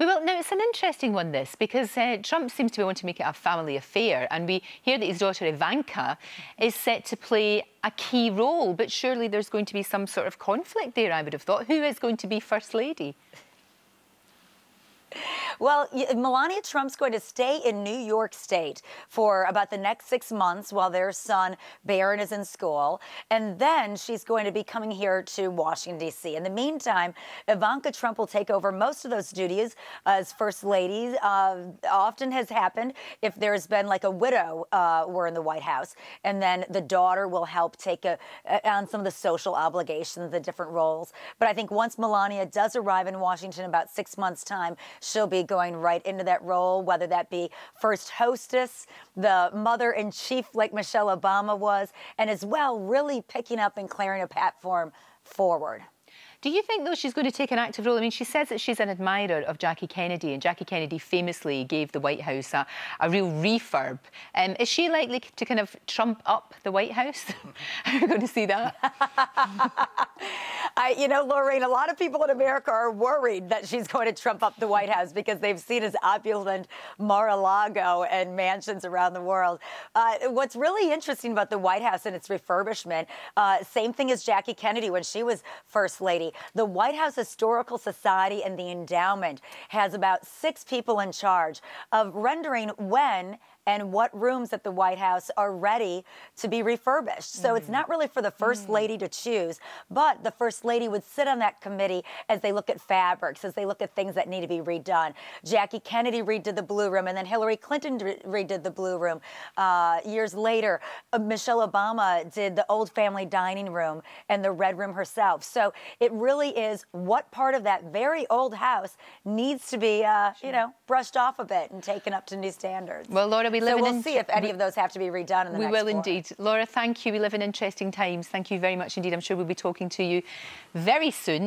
Well, now, it's an interesting one, this, because Trump seems to be wanting to make it a family affair, and we hear that his daughter Ivanka is set to play a key role, but surely there's going to be some sort of conflict there, I would have thought. Who is going to be First Lady? Well, Melania Trump's going to stay in New York State for about the next 6 months while their son, Barron, is in school. And then she's going to be coming here to Washington, D.C. In the meantime, Ivanka Trump will take over most of those duties as First Lady. Often has happened if there's been like a widow were in the White House, and then the daughter will help take on some of the social obligations, the different roles. But I think once Melania does arrive in Washington in about 6 months' time, she'll be going right into that role, whether that be first hostess, the mother-in-chief like Michelle Obama was, and as well really picking up and clearing a platform forward. Do you think, though, she's going to take an active role? I mean, she says that she's an admirer of Jackie Kennedy, and Jackie Kennedy famously gave the White House a real refurb. Is she likely to kind of trump up the White House? Are we going to see that? You know, Lorraine, a lot of people in America are worried that she's going to trump up the White House because they've seen his opulent Mar-a-Lago and mansions around the world. What's really interesting about the White House and its refurbishment, same thing as Jackie Kennedy when she was First Lady. The White House Historical Society and the endowment has about 6 people in charge of rendering when and what rooms at the White House are ready to be refurbished. So it's not really for the First Lady to choose, but the First Lady would sit on that committee as they look at fabrics, as they look at things that need to be redone. Jackie Kennedy redid the Blue Room, and then Hillary Clinton redid the Blue Room. Years later, Michelle Obama did the Old Family Dining Room and the Red Room herself. So it really is what part of that very old house needs to be, you know, brushed off a bit and taken up to new standards. Well, Laura, so we'll see if any of those have to be redone in the next We will indeed. Laura, thank you. We live in interesting times. Thank you very much indeed. I'm sure we'll be talking to you very soon.